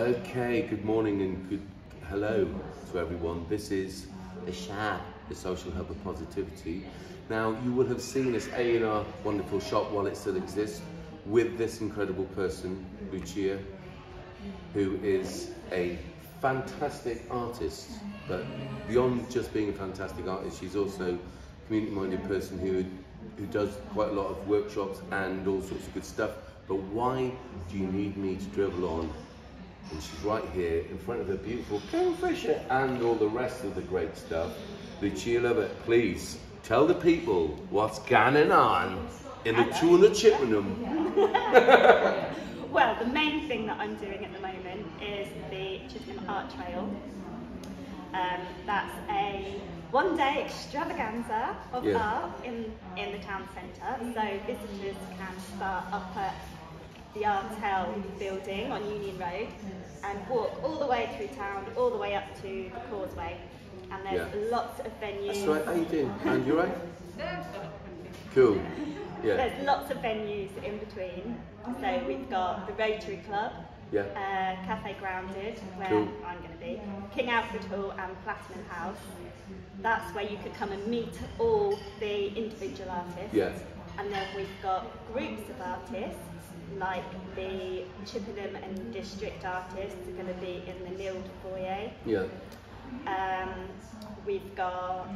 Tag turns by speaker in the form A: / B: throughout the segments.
A: Okay, good morning and good hello to everyone. This is S.H.O.P, the Social Hub of Positivity. Now, you will have seen us in our wonderful shop while it still exists with this incredible person, Lucia, who is a fantastic artist, but beyond just being a fantastic artist, she's also a community-minded person who does quite a lot of workshops and all sorts of good stuff. But why do you need me to drivel on? And she's right here in front of her beautiful kingfisher and all the rest of the great stuff. Lucia Lovatt, please tell the people what's going on in the town of Chippenham.
B: Well, the main thing that I'm doing at the moment is the Chippenham Art Trail. That's a one-day extravaganza of art in the town centre. So visitors can start up at the Artel building on Union Road and walk all the way through town, all the way up to the Causeway. And there's lots of venues.
A: That's right, how you doing? And you right? Cool. Yeah.
B: There's lots of venues in between. So we've got the Rotary Club, Cafe Grounded, where I'm going to be, King Alfred Hall and Platinum House. That's where you could come and meet all the individual artists.
A: Yeah.
B: And then we've got groups of artists, like the Chippenham and District artists are going to be in the Nild foyer.
A: Yeah.
B: We've got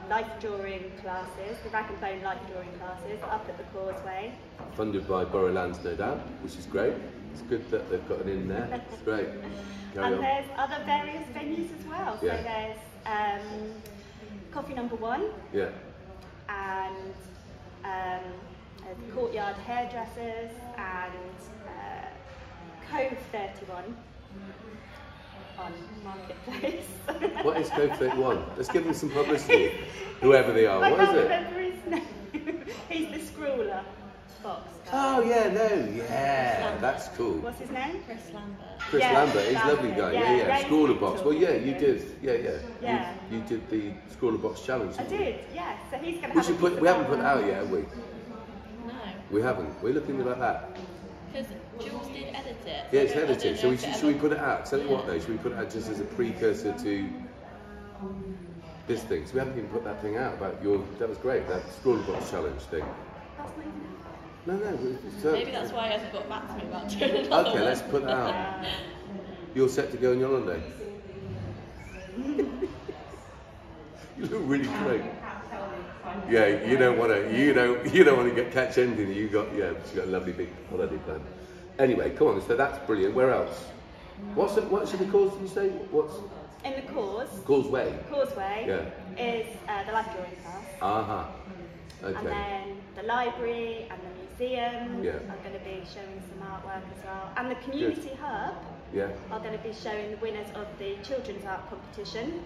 B: life drawing classes, the Rag and Bone life drawing classes up at the Causeway. Funded
A: by Borough Lands, no doubt, which is great. It's good that they've got it in there. It's great.
B: Carry on. There's other various venues as well. So there's Coffee Number 1.
A: Yeah.
B: And Courtyard Hairdressers and Cove 31 on Marketplace.
A: What is Cove 31? Let's give them some publicity, whoever they are. What is it?
B: I can't remember his name. He's the scrawler box guy.
A: Oh yeah, that's cool.
B: What's his name?
C: Chris Lambert.
A: Chris Lambert, he's a lovely guy. Yeah. Scrawler box. Well, yeah, you did. Yeah. You did the Scrawler box challenge.
B: I did. Yeah. So he's going to have.
A: We haven't put it out yet, have we?
C: No.
A: We haven't. We're looking about that.
C: Because Jules did edit it.
A: Yeah, it's edited. So should we put it out? Tell you what though, should we put it out just as a precursor to this thing? So we haven't even put that thing out about that was great, that Scrawler box challenge thing. No.
C: Maybe that's why he hasn't got back to me about doing another one.
A: Let's put that out. You're set to go on your holiday. You look really great. Yeah, you don't want to catch anything. She's got a lovely big holiday plan. Anyway, come on. So that's brilliant. Where else? What should the cause? Did you say? What's
B: in the
A: Causeway?
B: Causeway is the life drawing class.
A: Okay.
B: And then the library and the museum are going to be showing some artwork as well. And the community hub are going to be showing the winners of the children's art competition.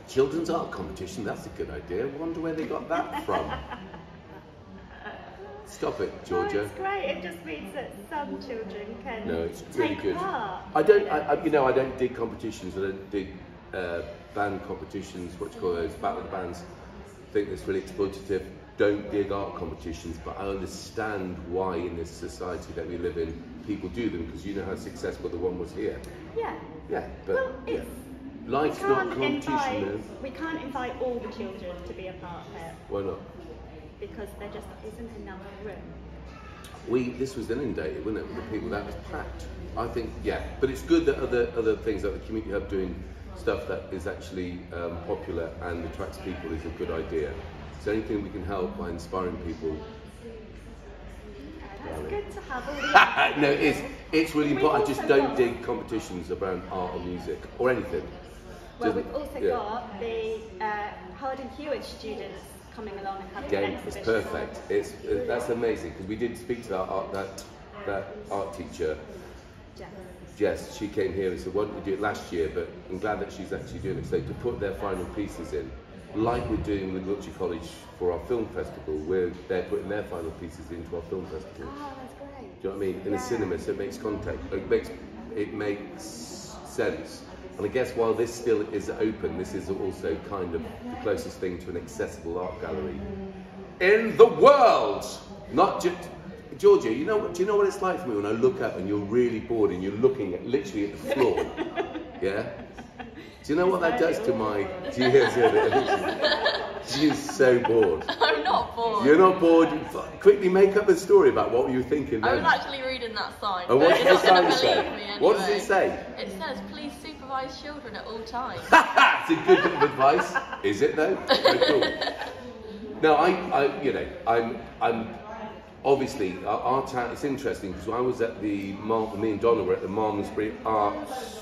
A: Children's art competition? That's a good idea. I wonder where they got that from. Stop it, Georgia.
B: Oh, it's great. It just means that some children can
A: it's really
B: take
A: good.
B: part.
A: I don't dig competitions. I don't dig band competitions. What do you call those? Battle of the bands. I think that's really exploitative. Don't dig art competitions, but I understand why in this society that we live in, people do them, because you know how successful the one was here.
B: Yeah.
A: Yeah, but life's not competition.
B: We can't invite all the children to be a part of it.
A: Why not?
B: Because there just isn't enough room.
A: This was inundated, wasn't it, with the people that was packed. I think, but it's good that other things like the community hub doing stuff that is actually popular and attracts people is a good idea. So anything we can help by inspiring people.
B: That's good to have all these.
A: No, it's really important. I just don't dig competitions around art or music or anything.
B: Well, we've also got the Harding Hewitt students coming along and having an exhibition.
A: It's perfect. That's amazing, because we did speak to that art teacher. Jess, she came here and said, why didn't you do it last year? But I'm glad that she's actually doing it. So to put their final pieces in, like we're doing with Wiltshire College for our film festival, where they're putting their final pieces into our film festival.
B: Oh, that's great.
A: Do you know what I mean? In a cinema, so it makes contact. It makes sense. And I guess while this still is open, this is also kind of the closest thing to an accessible art gallery in the world. Not just, Georgia, do you know what it's like for me when I look up and you're really bored and you're looking at literally at the floor? Yeah? Do you know what that does to my... She's so bored.
C: I'm not bored.
A: You're not bored? Quickly make up a story about what you were thinking then.
C: I was actually reading that sign.
A: And what does the sign say?
C: Anyway.
A: What does it say?
C: It says, please supervise children at all times.
A: It's a good bit of advice. Is it though? Very cool. No, I'm obviously, our town, it's interesting because I was at me and Donna were at the Malmesbury Arts.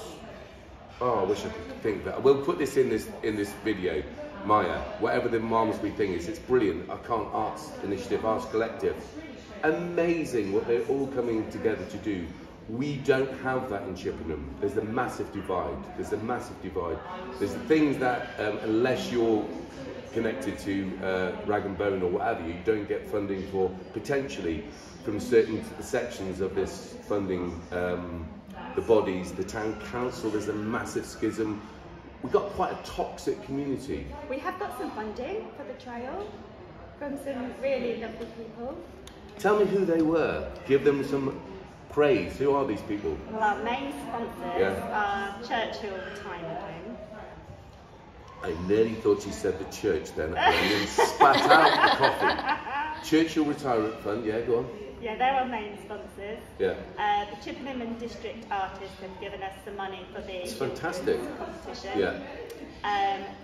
A: Oh, I wish I could think of that. We'll put this in this video, Maya. Whatever the Malmesbury thing is, it's brilliant. Arts Initiative, Arts Collective. Amazing what they're all coming together to do. We don't have that in Chippenham. There's a massive divide. There's the things that, unless you're connected to Rag and Bone or whatever, you don't get funding for, potentially, from certain sections of this funding, the bodies, the town council. There's a massive schism. We've got quite a toxic community.
B: We have got some funding for the trail from some really lovely people.
A: Tell me who they were. Give them some praise. Who are these people?
B: Well, our main sponsors are Churchill Retirement Home.
A: I nearly thought she said the church then, and then spat out the coffee. Churchill Retirement Fund, yeah, go on.
B: Yeah, they're our main sponsors.
A: Yeah.
B: The Chippenham and District Artists have given us some money for the
A: It's fantastic.
B: competition.
A: Yeah.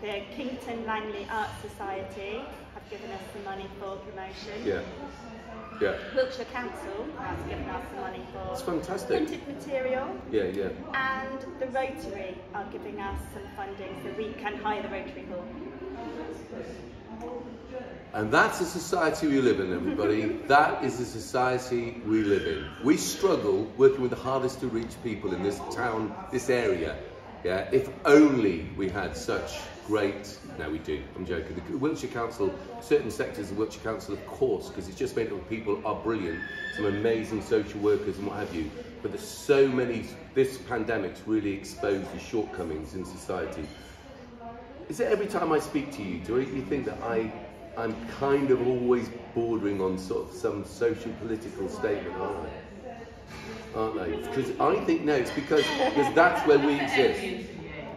B: The Kington Langley Art Society have given us some money for promotion.
A: Yeah. Yeah.
B: Wiltshire Council has given us some money for
A: It's fantastic.
B: printed material.
A: Yeah, yeah.
B: And the Rotary are giving us some funding so we can hire the Rotary Hall.
A: And that's the society we live in, everybody. That is the society we live in. We struggle working with the hardest to reach people in this town, this area. Yeah, if only we had such great... No, we do. I'm joking. The Wiltshire Council, certain sectors of Wiltshire Council, of course, because it's just made up of people are brilliant, some amazing social workers and what have you. But there's so many... This pandemic's really exposed the shortcomings in society. Is it every time I speak to you, do you think that I'm kind of always bordering on sort of some social political statement, aren't I? Because I think no, it's because that's where we exist,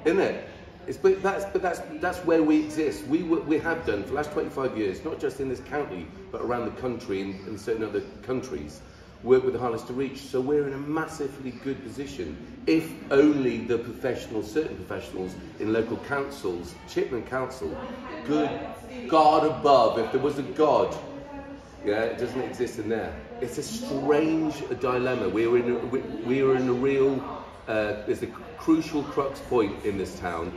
A: isn't it? But that's where we exist. We have done for the last 25 years, not just in this county, but around the country and in certain other countries. Work with the hardest to reach, so we're in a massively good position. If only the professionals, certain professionals in local councils, Chippenham Council, good God above, if there was a God, yeah, it doesn't exist in there. It's a strange dilemma. We are in a real, there's a crucial crux point in this town.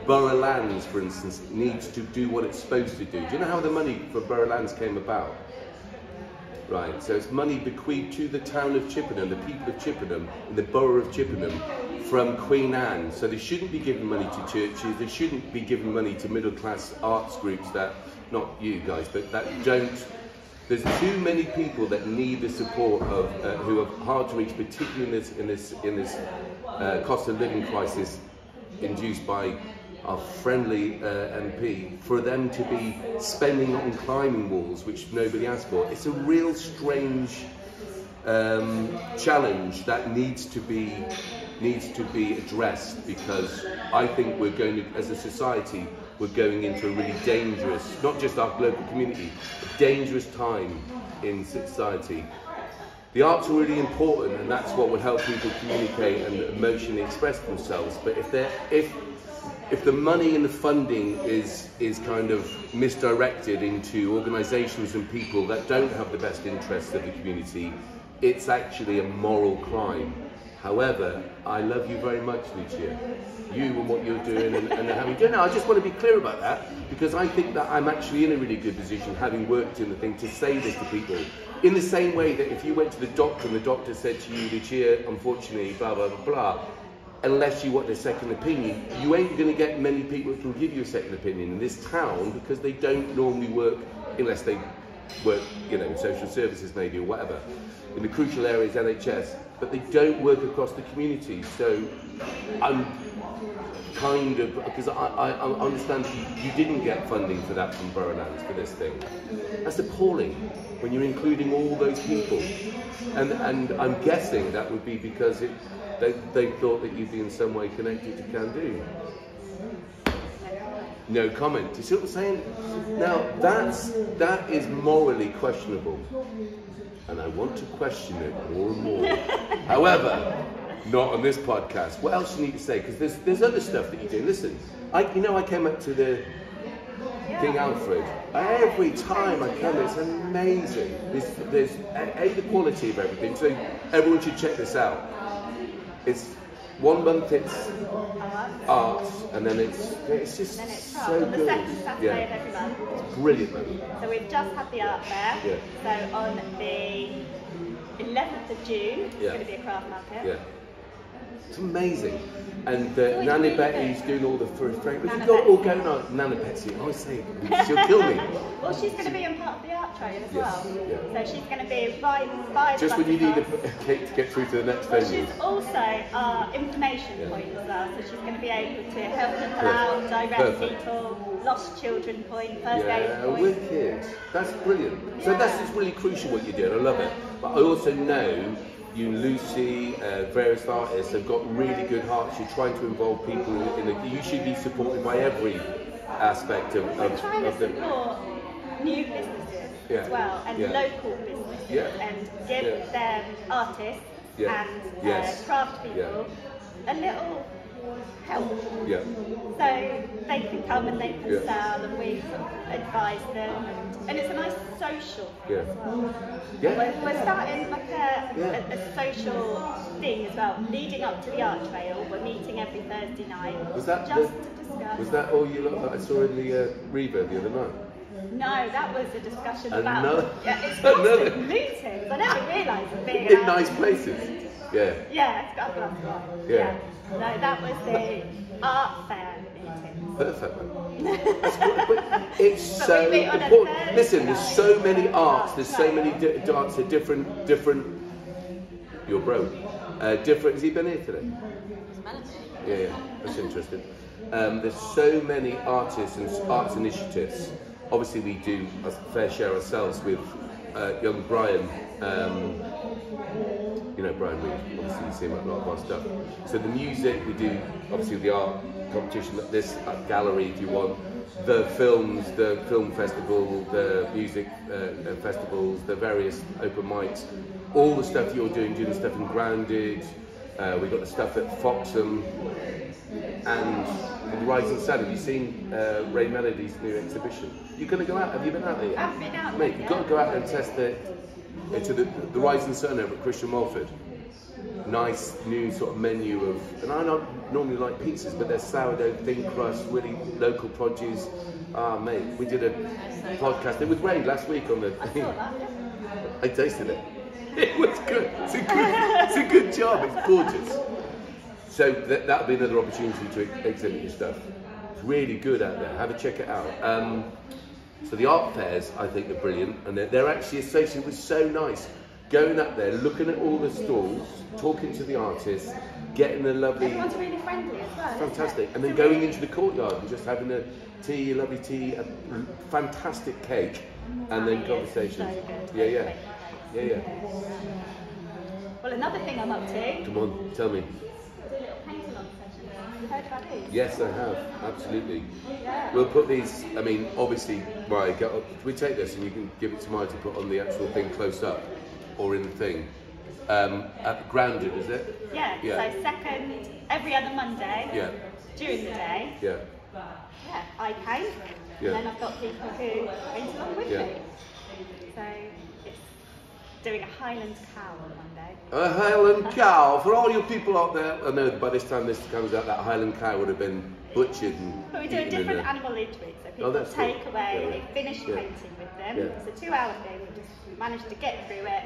A: Borough lands, for instance, needs to do what it's supposed to do. Do you know how the money for borough lands came about? Right, so it's money bequeathed to the town of Chippenham, the people of Chippenham, in the borough of Chippenham, from Queen Anne. So they shouldn't be giving money to churches, they shouldn't be giving money to middle class arts groups that, not you guys, but that don't, there's too many people that need the support of, who are hard to reach, particularly in this cost of living crisis induced by our friendly MP, for them to be spending on climbing walls, which nobody asked for. It's a real strange challenge that needs to be addressed, because I think we're going to, as a society, we're going into a really dangerous, not just our local community, a dangerous time in society. The arts are really important, and that's what would help people communicate and emotionally express themselves. But if the money and the funding is kind of misdirected into organisations and people that don't have the best interests of the community, it's actually a moral crime. However, I love you very much, Lucia. You and what you're doing and how you do it. I just want to be clear about that, because I think that I'm actually in a really good position, having worked in the thing, to say this to people. In the same way that if you went to the doctor and the doctor said to you, Lucia, unfortunately, blah, blah, blah, blah, unless you want a second opinion, you ain't going to get many people who can give you a second opinion in this town, because they don't normally work, unless they work, in social services maybe, or whatever, in the crucial areas, NHS, but they don't work across the community. So kind of, because I understand that you didn't get funding for that from Borough Lands for this thing. That's appalling when you're including all those people. And I'm guessing that would be because they thought that you'd be in some way connected to Can Do. No comment. Do you see what I'm saying? Now that is morally questionable, and I want to question it more and more. However, not on this podcast. What else do you need to say? Because there's other stuff that you do. Listen, I came up to the King Alfred. Every time I come, it's amazing. There's the quality of everything. So everyone should check this out. It's 1 month it's arts, and then it's just so
B: on the
A: good.
B: second Saturday of every month.
A: It's brilliant, man.
B: So we've just had the art fair.
A: Yeah.
B: So on the 11th of June, it's
A: Yeah.
B: going to be a craft market.
A: Yeah. It's amazing. And
B: always
A: Nana
B: really
A: Betty's
B: good.
A: doing all the fragrance.
B: Nana
A: We've got all
B: Betsy.
A: going on. Nana Betsy, I always say, she'll kill me.
B: Well, she's going to be on part of the art trail as
A: Yes,
B: well.
A: yeah.
B: So she's going to be right by the
A: Just when you need
B: butterflies.
A: a cake to get through to the next
B: Well,
A: venue.
B: she's also our information
A: Yeah.
B: point as well, so she's going to be able to help people
A: Perfect.
B: out, direct
A: Perfect.
B: people, lost children point, first aid
A: Yeah,
B: point.
A: wicked. That's brilliant. So that's just really crucial what you do, and I love it. But I also know you, Lucy, various artists have got really good hearts. You're trying to involve people you should be supported by every aspect of
B: We're trying to
A: the.
B: support new businesses
A: Yeah.
B: as well, and
A: Yeah.
B: local businesses,
A: Yeah.
B: and give
A: Yeah.
B: them artists
A: Yeah.
B: and
A: Yes.
B: craft people
A: Yeah.
B: a little help.
A: Yeah.
B: So they can come and they can
A: Yeah.
B: sell, and we sort of advise them, and it's a nice social thing
A: Yeah.
B: as well.
A: Yeah.
B: We're starting like
A: Yeah.
B: a social thing as well, leading up to the art trail. We're meeting every Thursday night
A: Was that
B: just
A: the-
B: to discuss.
A: Was that all you lot that I saw in the Reverb the other night?
B: No, that was a discussion
A: Another-
B: about it's
A: another-
B: constant meetings. I never realised it being
A: In
B: about-
A: nice places. Yeah.
B: Yeah, it's got a glass of wine.
A: Yeah.
B: No, that was the art fair meeting.
A: Perfect. That's good, but it's
B: But
A: so
B: we meet on a
A: important.
B: Thursday
A: Listen, there's so many
B: night.
A: arts. There's so many arts. Are different. You're broke. Different. Has he been here today? Yeah, that's interesting. There's so many artists and arts initiatives. Obviously, we do a fair share ourselves with young Brian. You know Brian Reed, obviously you see him at a lot of our stuff. So the music, we do obviously the art competition, this gallery if you want, the films, the film festival, the music festivals, the various open mics, all the stuff you're doing the stuff in Grounded, we've got the stuff at Foxham, and the Rising Sun. Have you seen Ray Melody's new exhibition? You're going to go out, have you been out there yet?
B: I've been out
A: Mate,
B: there,
A: you've got to go out and test it. Into the Rising Sun over at Christian Walford. Nice new sort of menu of, and I don't normally like pizzas, but there's sourdough, thin crust, really local produce. Ah, mate, we did a podcast. It was Ray last week on the thing. I tasted it. It was good. It's a good job. It's gorgeous. So that'll be another opportunity to exhibit your stuff. It's really good out there. Have a check it out. So the art fairs, I think, are brilliant, and they're actually associated with so nice. Going up there, looking at all the stalls, talking to the artists, getting a lovely,
B: Everyone's really friendly as well.
A: fantastic, and then going into the courtyard and just having a tea, a lovely tea, a fantastic cake, and then conversations.
B: So good.
A: Yeah.
B: Well, another thing I'm up to.
A: Come on, tell me.
B: Do a little paint-along session. You heard about these?
A: Yes, I have, absolutely.
B: Yeah.
A: We'll put these, I mean, obviously, right, we take this and you can give it to Maya to put on the actual thing close up, or in the thing. At Grounded, is it?
B: Yeah. So every other Monday.
A: Yeah.
B: During the day.
A: Yeah.
B: Yeah, I paint.
A: Yeah.
B: And then I've got people who paint along with
A: Yeah.
B: me. So it's doing a Highland cow on Monday.
A: A Highland cow, for all you people out there, I know by this time this comes out, that Highland cow would have been butchered and
B: But we do a
A: eaten in
B: different
A: a-
B: animal each week, so people
A: that's
B: take
A: good.
B: away,
A: Yeah.
B: they finish
A: Yeah.
B: painting with them.
A: Yeah.
B: It's a 2-hour thing, we just managed to get through it.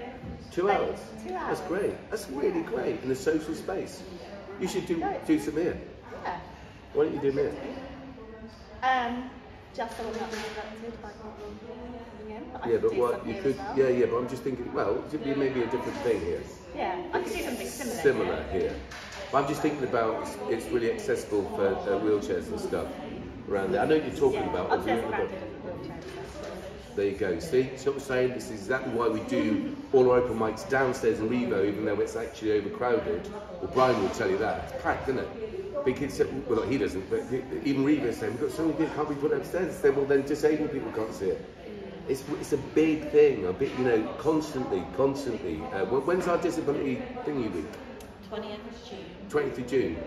A: 2 hours?
B: 2 hours.
A: That's great. That's really great in a social space. You should do some here.
B: Yeah.
A: Why don't you do them here?
B: Just so I'm not interrupted by people coming in. But I
A: Yeah,
B: could
A: but
B: do
A: what
B: some
A: you
B: here
A: could,
B: as well.
A: yeah, but I'm just thinking, well, it should be maybe a different thing here.
B: Yeah, I could do something similar.
A: Similar here. But I'm just thinking about it's really accessible for wheelchairs and stuff around there. I know what you're talking about. There you go. See what I'm saying? This is exactly why we do all our open mics downstairs in Revo, even though it's actually overcrowded. Well, Brian will tell you that. It's packed, isn't it? Big kids, well, not he doesn't, but even Revo's saying, we've got so many people, can't we put it upstairs? They well, then disabled people can't see it. It's a big thing, a bit, you know, constantly. When's our disability thingy week?
C: 20th of June.
A: 20th of June.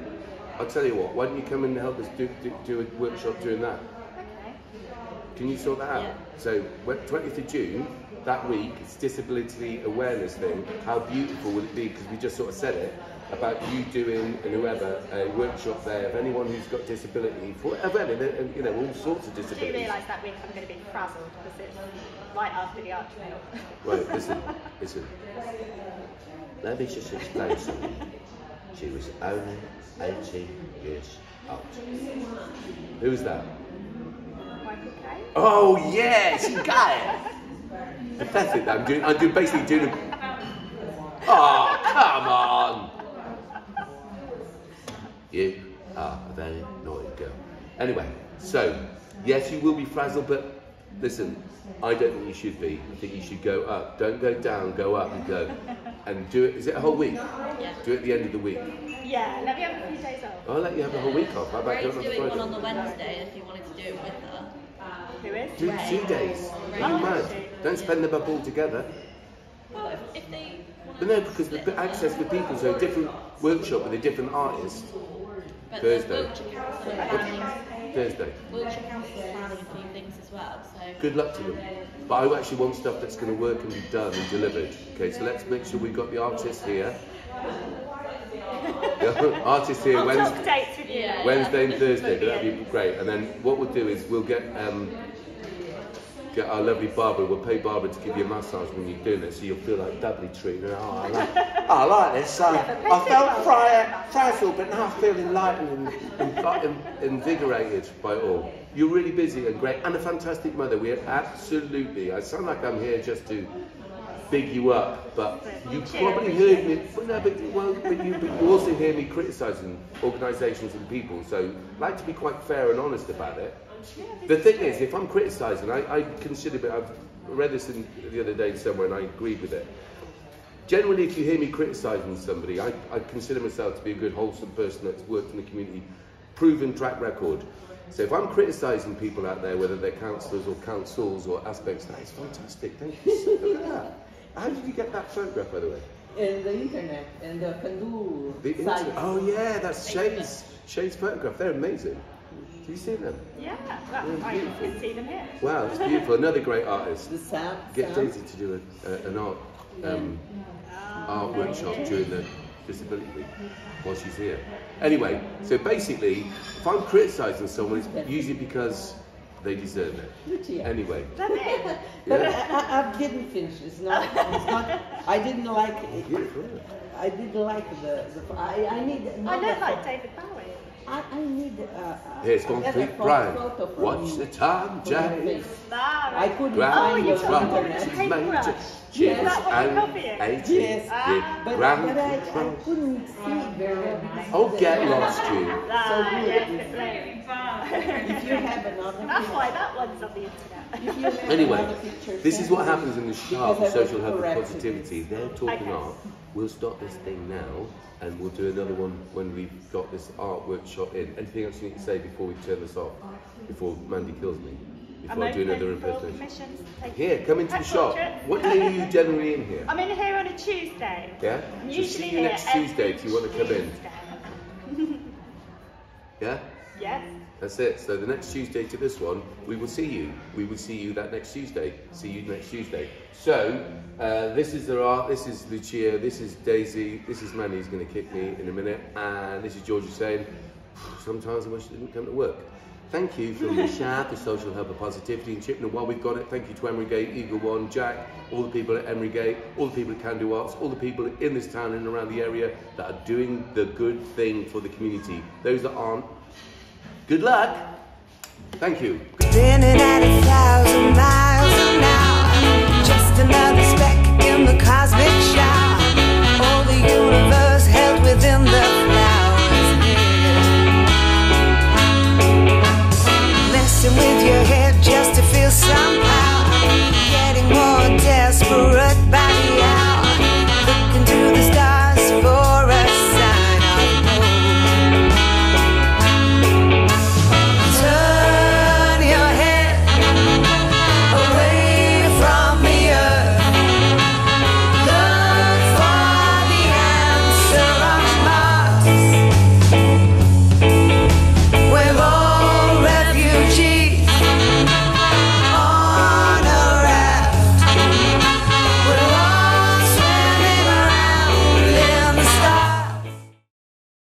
A: I'll tell you what, why don't you come in and help us do a workshop during that? Can you sort that out?
C: Yeah.
A: So, 20th of June, that week, it's Disability Awareness Thing. How beautiful would it be, because we just sort of said it, about you doing, and whoever, a workshop there of anyone who's got disability, for whatever, and you know, all sorts of
B: Do
A: disabilities.
B: you realise that week I'm going to be frazzled, because it's right after the art trail.
A: Right, listen. Let me just explain something. She was only 18 years old. Who was that? Oh yes, you got it. Pathetic. I'm basically doing. Oh come on! You are a very naughty girl. Anyway, so yes, you will be frazzled, but listen, I don't think you should be. I think you should go up. Don't go down. Go up and go, and do it. Is it a whole week?
C: Yeah.
A: Do it at the end of the week.
B: Yeah, let me have a few days off.
A: I'll let you have a whole week off. How about
C: Ray's
A: going on
C: doing one
A: Friday?
C: on the Wednesday if you wanted to do it with her.
B: Who is?
A: Do 2 days. Are you mad? Don't spend them up all together.
C: Well, if they...
A: But no, because the access for people, so a different workshop with a different artist.
C: But
A: Thursday.
C: the Wiltshire Council are planning...
A: Thursday.
C: Wiltshire Council are planning a few things as well, so...
A: Good luck to them. But I actually want stuff that's going to work and be done and delivered. Okay, so let's make sure we've got the artist here. The artist here
B: I'll
A: Wednesday,
B: talk dates with you.
A: Wednesday and Thursday. But that'd be great. And then what we'll do is we'll get our lovely Barbara. We'll pay Barbara to give you a massage when you're doing it, so you'll feel like doubly treated. Oh, I like this. I felt frazzled, but now I feel enlightened and invigorated by it all. You're really busy and great, and a fantastic mother. We are absolutely. I sound like I'm here just to big you up, but you probably heard me. But you also hear me criticising organisations and people. So I like to be quite fair and honest about it. The thing is, if I'm criticising, I consider it. I've read this the other day somewhere, and I agreed with it. Generally, if you hear me criticising somebody, I consider myself to be a good, wholesome person that's worked in the community, proven track record. So if I'm criticising people out there, whether they're councillors or councils or aspects, that is fantastic. Thank you. Look at that. How did you get that photograph, by the way?
D: In the internet, and the Kandu site.
A: Oh yeah, that's Shay's photograph. They're amazing. Do you see them?
B: Yeah, well, I can see them here.
A: Wow, it's beautiful. Another great artist.
D: The Sam.
A: Get Daisy to do an art workshop during the Disability Week while she's here. Anyway, so basically, if I'm criticising someone, it's usually because they deserve it.
D: Lucia.
A: Anyway.
B: That's it.
D: But
A: Yeah.
D: I didn't finish. It's not. I didn't like it.
A: Beautiful.
D: I didn't like I need.
B: I don't like David Bowie.
D: I need.
A: Here's complete Brian.
D: Photo from
A: Watch
D: you,
A: the time,
D: from your
A: Jay.
D: face.
B: Nah,
D: I couldn't
A: Grab
D: find
B: you
D: your
A: the trouble
D: internet.
A: to
B: Paintbrush.
A: major.
B: Is
A: Cheers
B: that what you're
A: and
B: copying?
A: 80
D: Yes,
A: with grand
D: but I
A: control.
D: couldn't see very well. because
A: Oh,
D: the-
A: get lost, you.
B: Nah,
D: good.
B: yes, it's lame.
D: If you have another
B: That's
D: picture-
B: why that one's on the internet.
D: if you have
A: Anyway,
D: another picture,
A: this is
D: send
A: what
D: me,
A: happens in the
D: because
A: S.H.O.P,
D: I was
A: Social Hub of
D: corrected.
A: Positivity. They're talking
B: Okay.
A: art. We'll stop this thing now, and we'll do another one when we've got this art workshop in. Anything else you need to say before we turn this off? Before Mandy kills me? Before I do another
B: open for
A: impersonation?
B: commissions. Take
A: Here, come into the
B: pet
A: shop.
B: portraits.
A: What day are you generally in here?
B: I'm in here on a Tuesday.
A: Yeah?
B: I'm
A: So
B: usually
A: see you
B: here
A: next
B: every
A: Tuesday if you want to come in.
B: Tuesday.
A: Yeah?
B: Yes.
A: That's it. So the next Tuesday to this one, we will see you. We will see you that next Tuesday. See you next Tuesday. So this is their art. This is Lucia. This is Daisy. This is Mandy who's going to kick me in a minute. And this is Georgia saying, sometimes I wish I didn't come to work. Thank you from the S.H.O.P, the Social Hub of Positivity in Chippenham. While we've got it, thank you to Emery Gate, Eagle One, Jack, all the people at Emery Gate, all the people at Can Do Arts, all the people in this town and around the area that are doing the good thing for the community. Those that aren't, good luck. Thank you.
E: Spinning at 1,000 miles.